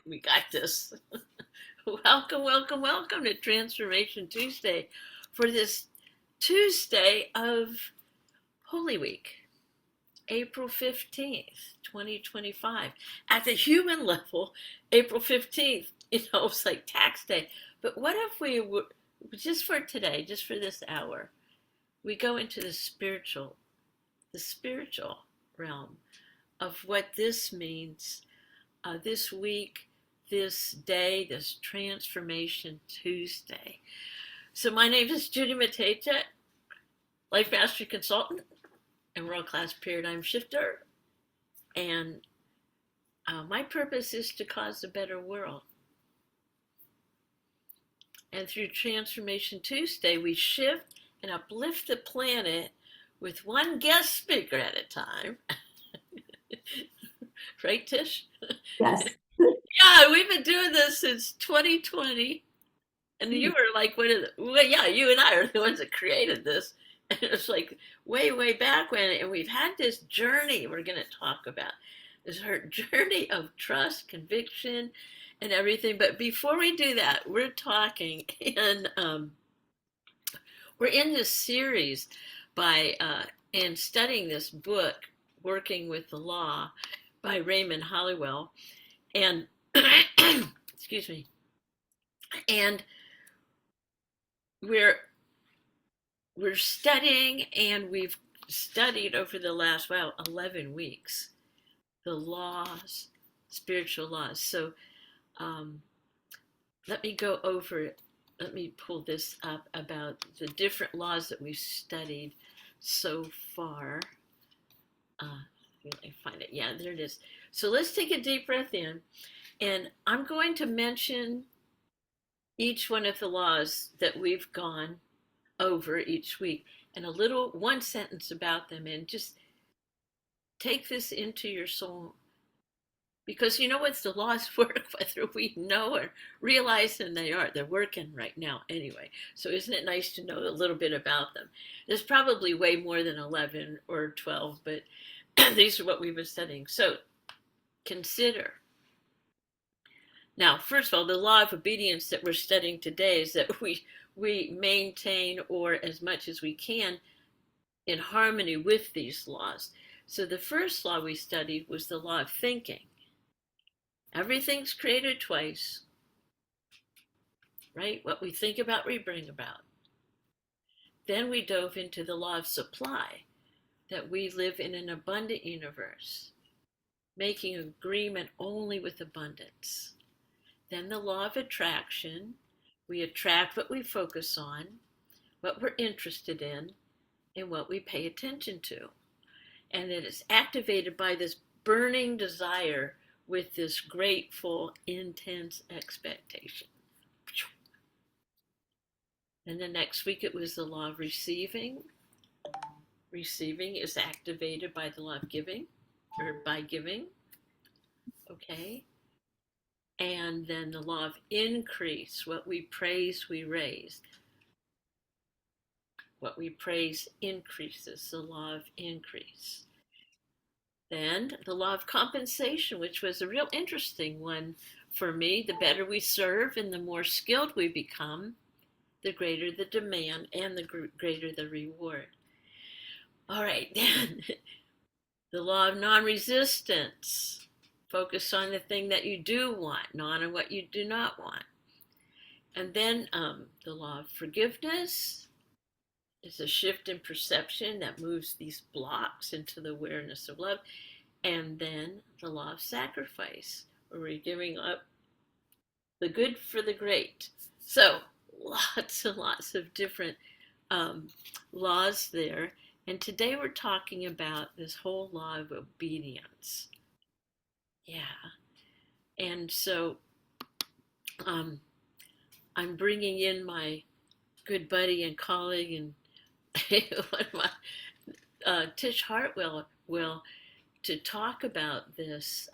We got this. Welcome, welcome, welcome to Transformation Tuesday for this Tuesday of Holy Week, April 15th, 2025. At the human level, April 15th, it's like tax day. But what if we were, just for today, just for this hour, we go into the spiritual realm of what this means this week, this day, this Transformation Tuesday. So my name is Judy Mateja, Life Mastery Consultant and World-Class Paradigm Shifter. And my purpose is to cause a better world. And through Transformation Tuesday, we shift and uplift the planet with one guest speaker at a time. Right, Tish? Yes. Yeah, we've been doing this since 2020. And you were like one of the, well, yeah, you and I are the ones that created this. And it was like way, way back when. And we've had this journey we're going to talk about. This her journey of trust, conviction, and everything. But before we do that, we're talking and we're in this series by and studying this book, Working with the Law, by Raymond Holliwell. And excuse me. And we're studying, and we've studied over the last 11 weeks the laws, spiritual laws. So let me go over it. Let me pull this up about the different laws that we've studied so far. I find it. Yeah, there it is. So let's take a deep breath in, and I'm going to mention each one of the laws that we've gone over each week and a little one sentence about them, and just take this into your soul, because you know what's the laws work whether we know or realize them. They're working right now anyway. So isn't it nice to know a little bit about them? There's probably way more than 11 or 12, but these are what we've been studying. So consider. Now, first of all, the law of obedience that we're studying today is that we maintain, or as much as we can, in harmony with these laws. So the first law we studied was the law of thinking. Everything's created twice, right? What we think about, we bring about. Then we dove into the law of supply, that we live in an abundant universe, making agreement only with abundance. Then the law of attraction, we attract what we focus on, what we're interested in, and what we pay attention to. And it is activated by this burning desire with this grateful, intense expectation. And the next week it was the law of receiving. Receiving is activated by the law of giving, or by giving. Okay. And then the law of increase. What we praise, we raise. What we praise increases, the law of increase. Then the law of compensation, which was a real interesting one for me. The better we serve and the more skilled we become, the greater the demand and the greater the reward. All right, then the law of non-resistance. Focus on the thing that you do want, not on what you do not want. And then the law of forgiveness is a shift in perception that moves these blocks into the awareness of love. And then the law of sacrifice, where we're giving up the good for the great. So lots and lots of different laws there. And today we're talking about this whole law of obedience. Yeah. And so I'm bringing in my good buddy and colleague and one of my, Tish Hartwell, to talk about this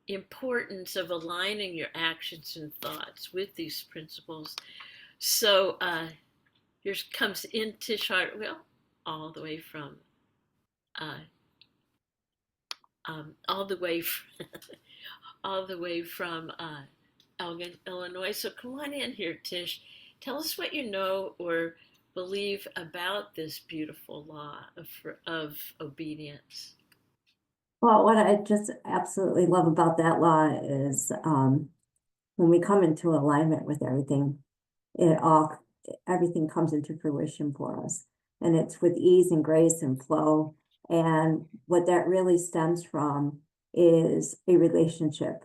importance of aligning your actions and thoughts with these principles. So here comes in Tish Hartwell, all the way from all the way from, all the way from Elgin, Illinois. So come on in here, Tish. Tell us what you know or believe about this beautiful law of obedience. Well, what I just absolutely love about that law is when we come into alignment with everything, it all everything comes into fruition for us. And it's with ease and grace and flow. And what that really stems from is a relationship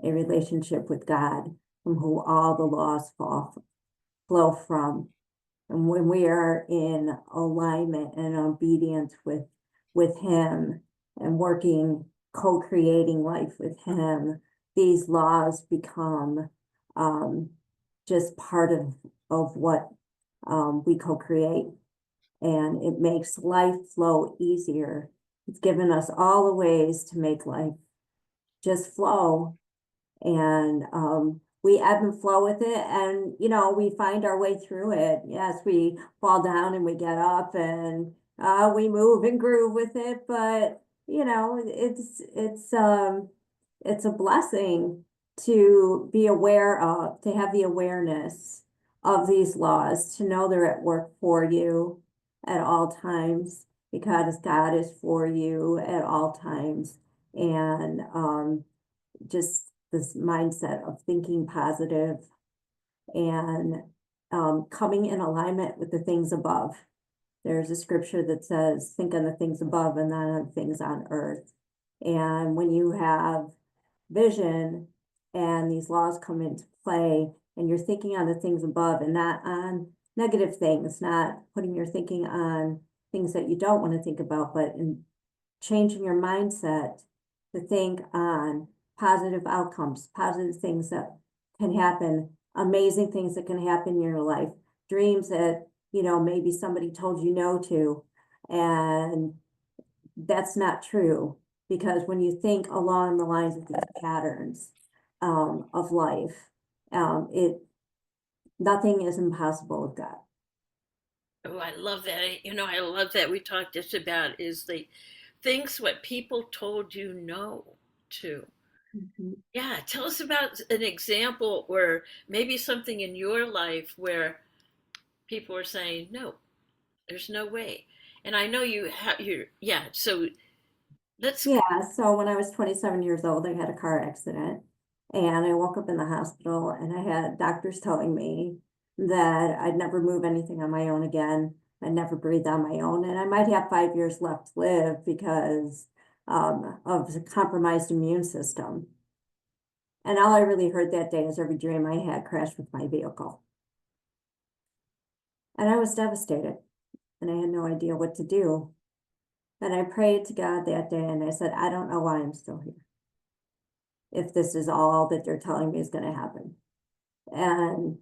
with God, from who all the laws flow from. And when we are in alignment and obedience with Him and working, co-creating life with Him, these laws become um, just part of what we co-create. And it makes life flow easier. It's given us all the ways to make life just flow, and we ebb and flow with it, and we find our way through it. Yes, we fall down and we get up, and we move and groove with it, but it's a blessing to be aware of, to have the awareness of these laws, to know they're at work for you at all times, because God is for you at all times. And just this mindset of thinking positive and coming in alignment with the things above. There's a scripture that says, think on the things above and not on things on earth. And when you have vision and these laws come into play, and you're thinking on the things above and not on negative things, not putting your thinking on things that you don't want to think about, but in changing your mindset to think on positive outcomes, positive things that can happen, amazing things that can happen in your life, dreams that, maybe somebody told you no to. And that's not true, because when you think along the lines of these patterns of life, it nothing is impossible with God. Oh, I love that. I love that we talked just about is the things what people told you no to. Mhm. Yeah, tell us about an example or maybe something in your life where people were saying, no, there's no way. And I know you have your, yeah, so let's, Yeah, so when I was 27 years old, I had a car accident, and I woke up in the hospital, and I had doctors telling me that I'd never move anything on my own again. I'd never breathe on my own, and I might have 5 years left to live because of the compromised immune system. And all I really heard that day is every dream I had crashed with my vehicle. And I was devastated, and I had no idea what to do. And I prayed to God that day, and I said, I don't know why I'm still here, if this is all that they're telling me is going to happen. And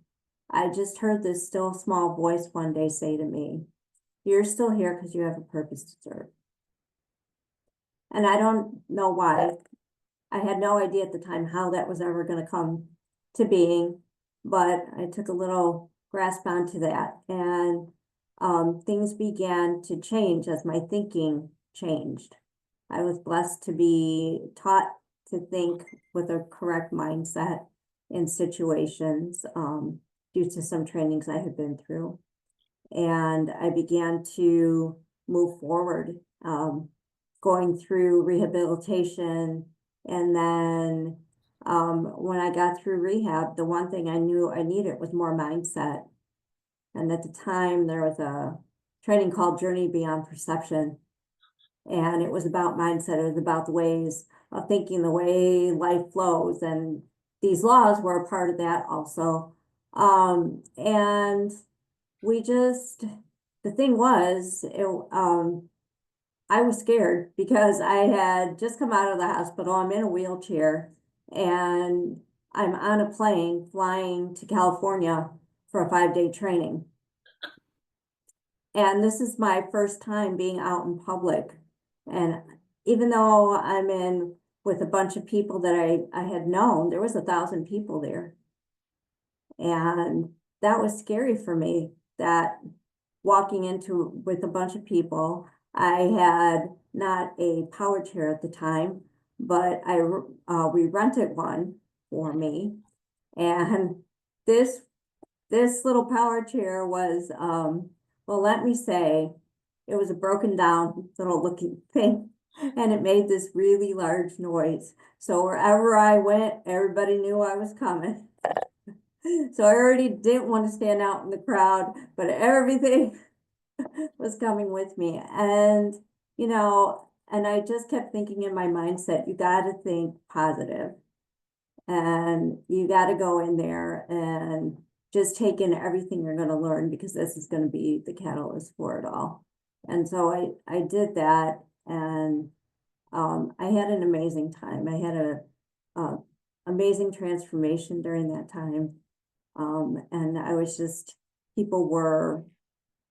I just heard this still small voice one day say to me, you're still here because you have a purpose to serve. And I don't know why. I had no idea at the time how that was ever going to come to being, but I took a little grasp onto that, and things began to change as my thinking changed. I was blessed to be taught to think with a correct mindset in situations due to some trainings I had been through. And I began to move forward, going through rehabilitation. And then when I got through rehab, the one thing I knew I needed was more mindset. And at the time, there was a training called Journey Beyond Perception. And it was about mindset. It was about the ways of thinking, the way life flows. And these laws were a part of that also. And the thing was, I was scared because I had just come out of the hospital. I'm in a wheelchair, and I'm on a plane flying to California for a 5-day training. And this is my first time being out in public. And even though I'm in with a bunch of people that I had known, there was 1,000 people there. And that was scary for me, that walking into with a bunch of people, I had not a power chair at the time, but we rented one for me. And this this little power chair was, well, let me say, it was a broken down little looking thing, and it made this really large noise. So wherever I went, everybody knew I was coming. So I already didn't want to stand out in the crowd, but everything was coming with me. And, and I just kept thinking in my mindset, you got to think positive and you got to go in there and just take in everything you're going to learn because this is going to be the catalyst for it all. And so I did that, and I had an amazing time. I had a amazing transformation during that time. And I was just, people were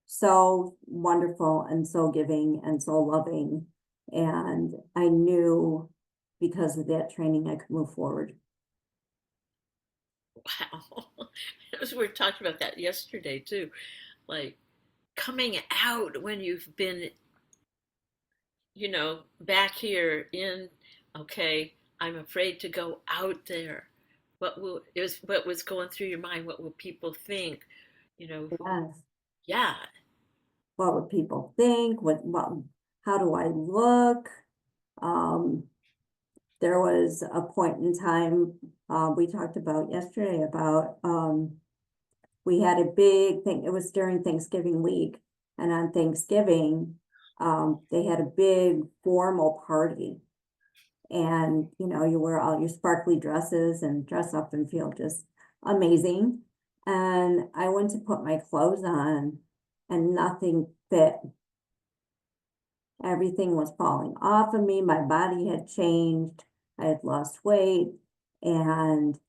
so wonderful and so giving and so loving. And I knew because of that training, I could move forward. Wow. We were talking about that yesterday too. Like coming out when you've been, back here in, okay, I'm afraid to go out there. What was going through your mind? What will people think? Who, Yes. yeah, What would people think? How do I look? Um, there was a point in time, we talked about yesterday about, we had a big thing. It was during Thanksgiving week. And on Thanksgiving, they had a big formal party. And, you wear all your sparkly dresses and dress up and feel just amazing. And I went to put my clothes on and nothing fit. Everything was falling off of me. My body had changed. I had lost weight, and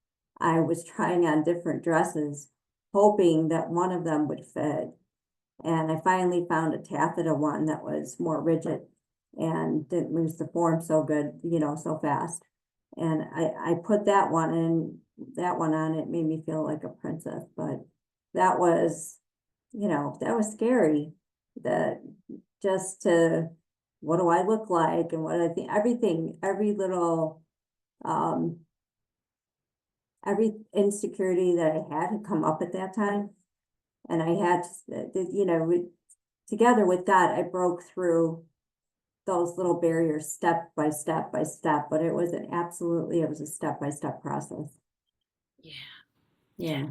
I was trying on different dresses, hoping that one of them would fit. And I finally found a taffeta one that was more rigid and didn't lose the form so good, so fast. And I put that one on, it made me feel like a princess, but that was, that was scary. That just to, what do I look like and what I think, everything, um, every insecurity that I had come up at that time. And I had to, together with God, I broke through those little barriers step by step by step, but it was it was a step by step process. yeah, yeah. Yeah.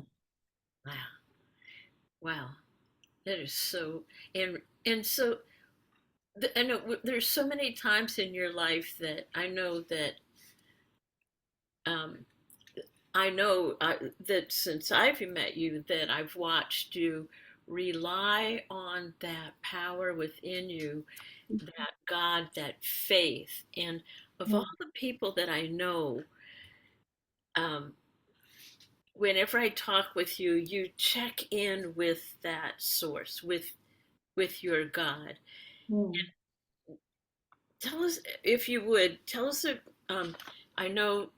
Wow, wow. That is so, and so I know there's so many times in your life that I know that um, that since I've met you, that I've watched you rely on that power within you, that God, that faith. And of Yeah. all the people that I know, um, whenever I talk with you, you check in with that source, with your God. Mm. Tell us, if you would, tell us. Um, I know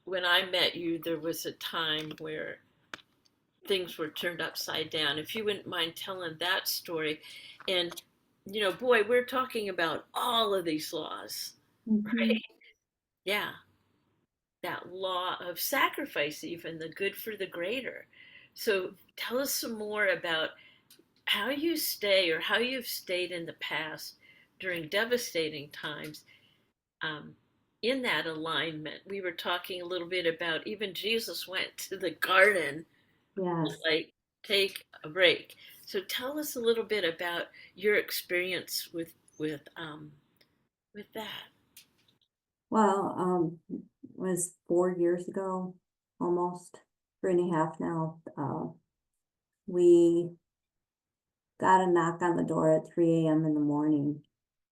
when I met you, there was a time where things were turned upside down. If you wouldn't mind telling that story. And, boy, we're talking about all of these laws, Mhm. right? Yeah. That law of sacrifice, even the good for the greater. So tell us some more about how you stay or how you've stayed in the past during devastating times, um, in that alignment. We were talking a little bit about even Jesus went to the garden, Yes. like take a break. So tell us a little bit about your experience with that. Well, it was 4 years ago, almost 3.5 now. We got a knock on the door at 3 a.m. in the morning,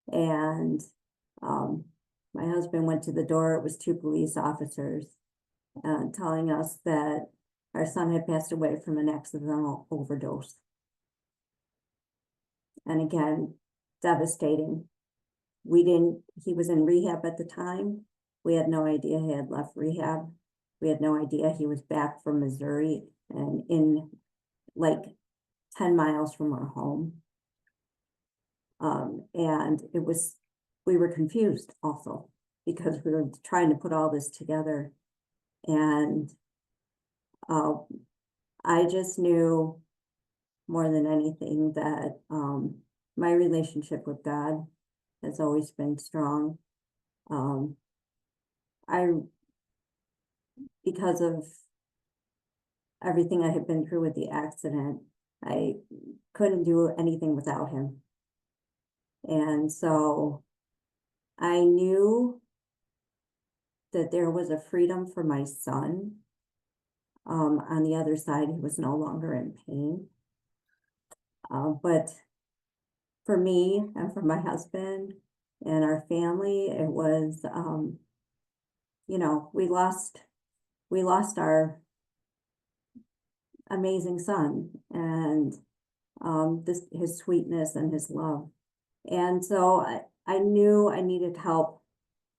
and um, my husband went to the door. It was two police officers telling us that our son had passed away from an accidental overdose. And again, devastating. He was in rehab at the time. We had no idea he had left rehab. We had no idea he was back from Missouri and in like 10 miles from our home. And it was we were confused also because we were trying to put all this together. And uh, I just knew more than anything that my relationship with God has always been strong. Um, I, because of everything I had been through with the accident, I couldn't do anything without him. And so I knew that there was a freedom for my son. On the other side, he was no longer in pain. But for me and for my husband and our family, it was, we lost our amazing son and his sweetness and his love. And so I knew I needed help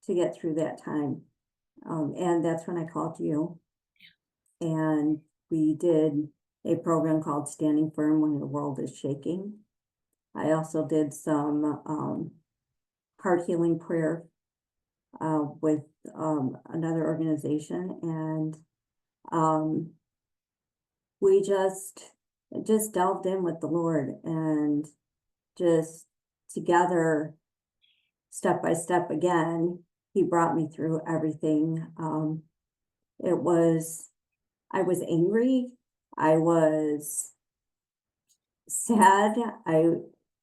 to get through that time. And that's when I called you. And we did a program called Standing Firm When the World is Shaking. I also did some heart healing prayer with another organization, and we just delved in with the Lord and just together, step by step again, he brought me through everything. It was, I was angry. I was sad.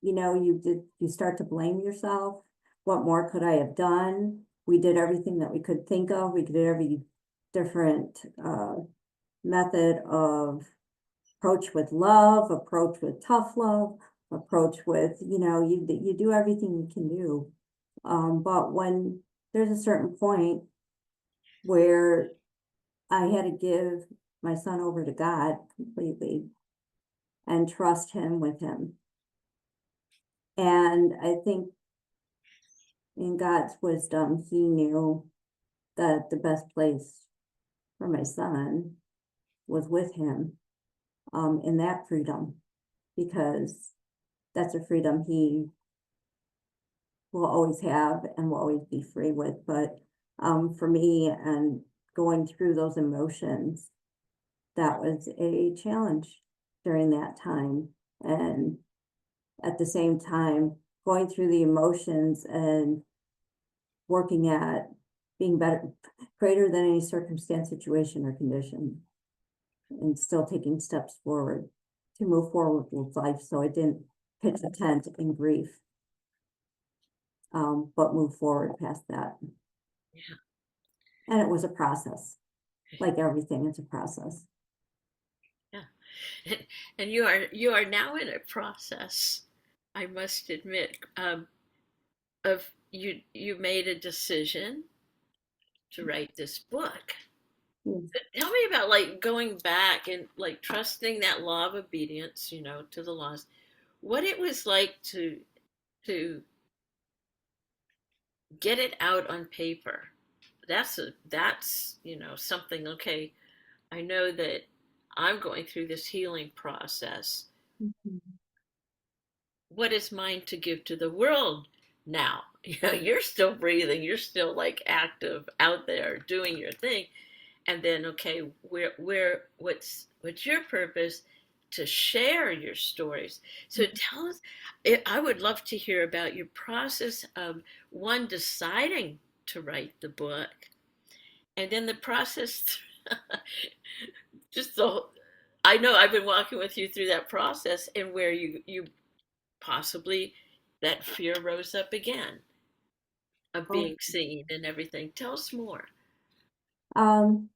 You start to blame yourself. What more could I have done? We did everything that we could think of. We did every different method of approach with love, approach with tough love, approach with, you do everything you can do. But when there's a certain point where I had to give my son over to God completely and trust him with him. And I think in God's wisdom, he knew that the best place for my son was with him in that freedom, because that's a freedom he will always have and will always be free with. But for me and going through those emotions, that was a challenge during that time. And at the same time, going through the emotions and working at being better, greater than any circumstance, situation, or condition, and still taking steps forward to move forward with life. So I didn't pitch a tent in grief, but move forward past that. Yeah. And it was a process. Like everything, it's a process. Yeah. And you are now in a process, I must admit, of you made a decision to write this book. Mm. Tell me about like going back and like trusting that law of obedience, to the laws. What it was like to get it out on paper. That's something. Okay, I know that I'm going through this healing process. Mhm. What is mine to give to the world now? You're still breathing, you're still like active out there doing your thing. And then, okay, what's your purpose? To share your stories. So tell us, I would love to hear about your process of one deciding to write the book, and then the process just the I know I've been walking with you through that process, and where you possibly that fear rose up again of Oh, being seen and everything. Tell us more. Um,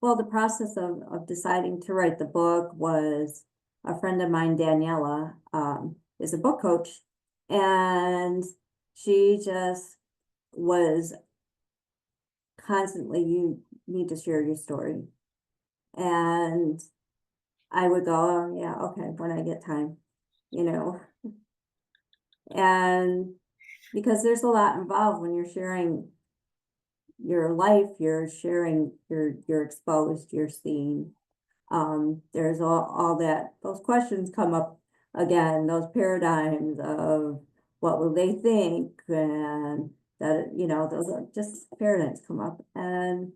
well, the process of deciding to write the book was a friend of mine, Daniela, is a book coach, and she just was constantly, you need to share your story. And I would go, oh, yeah, okay, when I get time, you know, and because there's a lot involved when you're sharing your life, you're sharing, you're exposed, you're seen. There's all that, those questions come up again, those paradigms of, what will they think? And that, those are just paradigms come up. And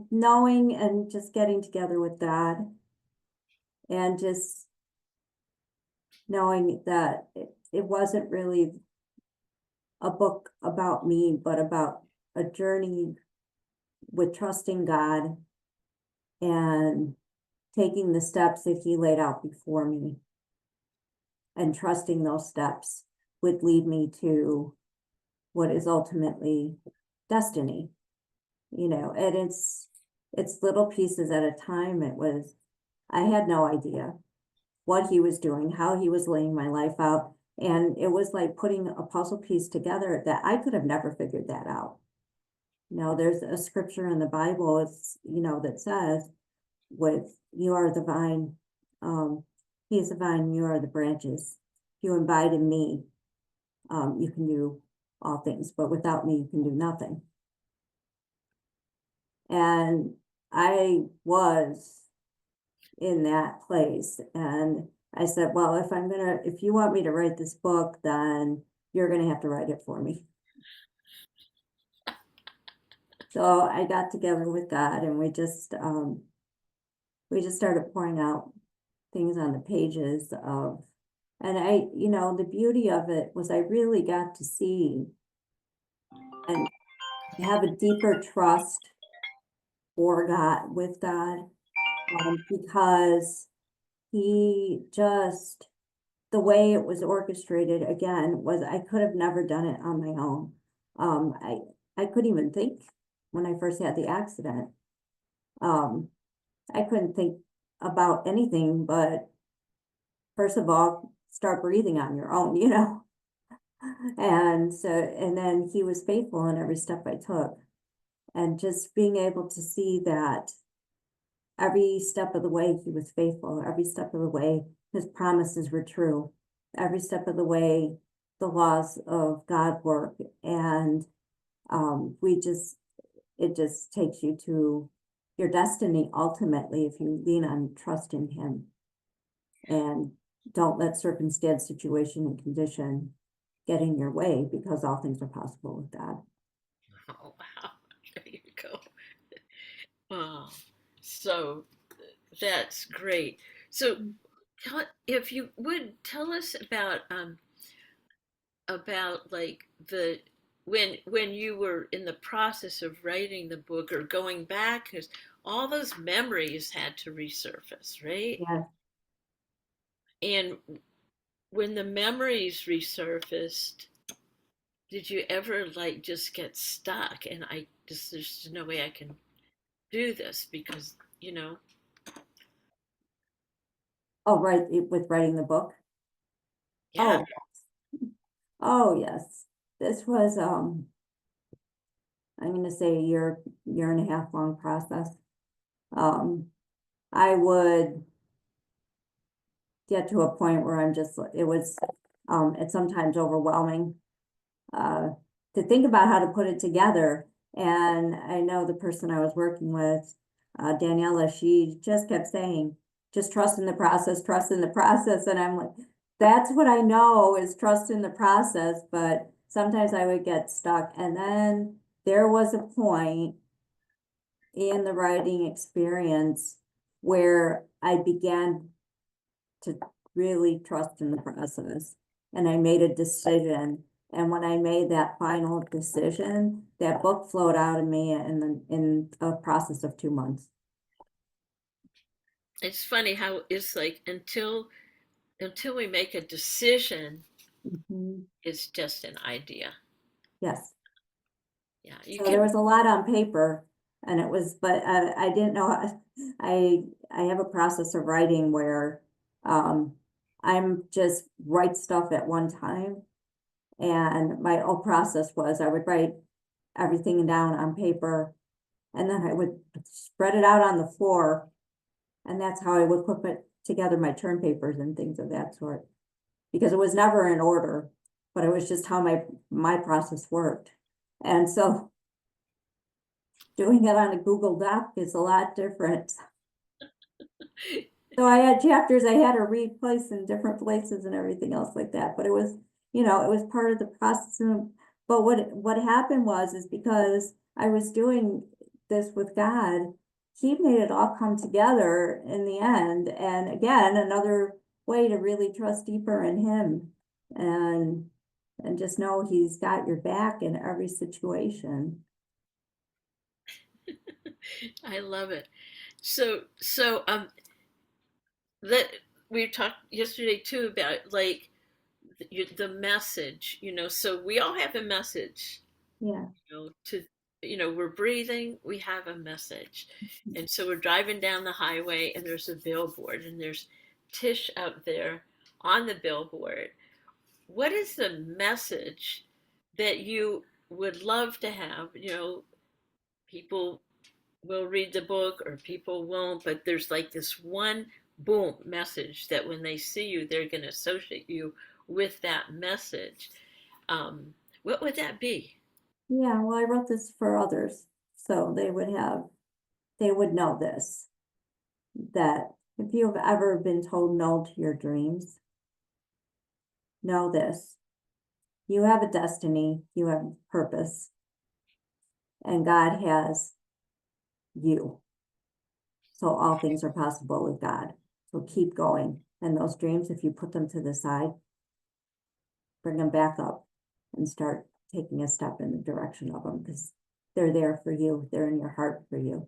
knowing and just getting together with God and just knowing that it wasn't really a book about me, but about a journey with trusting God and taking the steps that He laid out before me, and trusting those steps would lead me to what is ultimately destiny. And it's little pieces at a time. I had no idea what He was doing, how He was laying my life out. And it was like putting a puzzle piece together that I could have never figured that out. There's a scripture in the Bible, that says, with you are the vine, He is the vine, you are the branches. If you abide in me, you can do all things, but without me, you can do nothing. And I was in that place. And I said, well, if you want me to write this book, then you're going to have to write it for me. So I got together with God, and we just started pouring out things on the pages and the beauty of it was I really got to see and have a deeper trust for God, with God, because He just, the way it was orchestrated again was I could have never done it on my own. I couldn't even think when I first had the accident. I couldn't think about anything but, first of all, start breathing on your own. And then He was faithful in every step I took. And just being able to see that every step of the way He was faithful, every step of the way His promises were true, every step of the way the laws of God work. And it just takes you to your destiny ultimately if you lean on trust in Him and don't let circumstance, situation, and condition get in your way, because all things are possible with God. Oh, wow. There you go. Oh, so that's great. So, if you would tell us about like the when you were in the process of writing the book or going back, because all those memories had to resurface, right? Yeah. And when the memories resurfaced, did you ever like just get stuck and there's no way I can do this because Oh, right, with writing the book. yeah. Oh, oh yes. This was I'm gonna say a year and a half long process. Um, I would get to a point where it's sometimes overwhelming uh, to think about how to put it together. And I know the person I was working with, Daniela, she just kept saying, just trust in the process, trust in the process. And I'm like, that's what I know is trust in the process. But sometimes I would get stuck. And then there was a point in the writing experience where I began to really trust in the process. And I made a decision. And when I made that final decision, that book flowed out of me in a process of 2 months. It's funny how it's like until we make a decision, Mhm. it's just an idea. Yes. Yeah, you So there can. was a lot on paper, and but I didn't know. I have a process of writing where I'm just write stuff at one time. And my old process was I would write everything down on paper, and then I would spread it out on the floor, and that's how I would put together my term papers and things of that sort. Because it was never in order, but it was just how my process worked. And so doing it on a Google Doc is a lot different. So I had chapters I had to replace in different places and everything else like that. But it was part of the process. But what happened is because I was doing this with God, he made it all come together in the end. And again, another way to really trust deeper in him and and just know he's got your back in every situation. I love it. So that we talked yesterday too about like the message, so we all have a message, Yeah. to, we're breathing, we have a message. And so we're driving down the highway and there's a billboard and there's Tish out there on the billboard. What is the message that you would love to have? People will read the book or people won't, but there's like this one boom message that when they see you, they're going to associate you with that message. Um, what would that be? Yeah, well, I wrote this for others, so they would know this, that if you've ever been told no to your dreams, know this. You have a destiny, you have a purpose, and God has you. So all things are possible with God. So keep going. And those dreams, if you put them to the side, bring them back up and start taking a step in the direction of them because they're there for you. They're in your heart for you.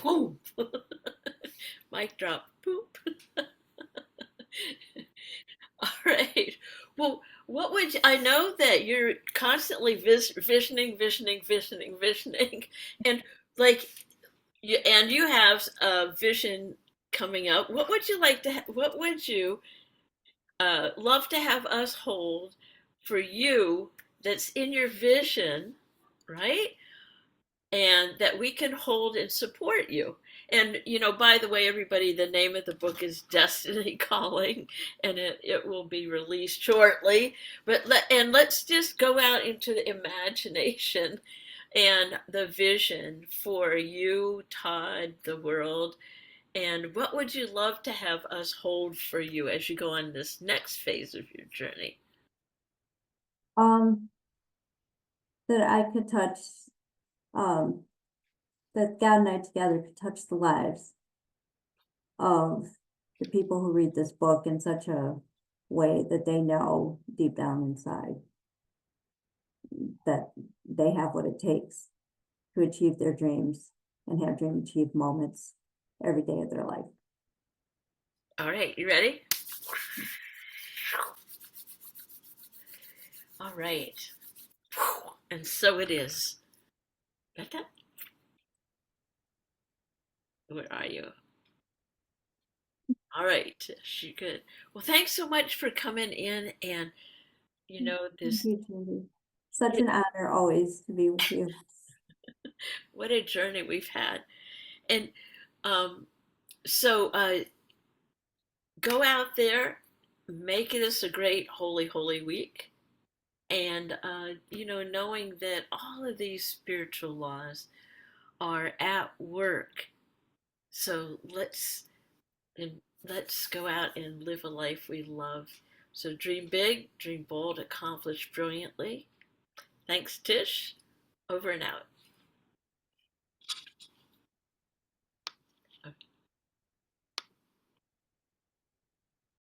Boom. Mic drop. Poop. All right. Well, what would I know that you're constantly visioning, and like and you have a vision coming up. What would you like to? What would you love to have us hold for you? That's in your vision, right? And that we can hold and support you. And, by the way, everybody, the name of the book is Destiny Calling, and it will be released shortly. But let's just go out into the imagination and the vision for you, Todd, the world. And what would you love to have us hold for you as you go on this next phase of your journey? Um, that I could touch, um, that God and I together could touch the lives of the people who read this book in such a way that they know deep down inside that they have what it takes to achieve their dreams and have dream achieved moments every day of their life. All right, you ready? All right. And so it is. Got that? Where are you? All right, she good. Well, thanks so much for coming in and Thank this. you, Judy. Such an honor always to be with you. What a journey we've had, and um, so go out there, make this a great holy week, and knowing that all of these spiritual laws are at work. So and let's go out and live a life we love. So dream big, dream bold, accomplish brilliantly. Thanks, Tish. Over and out.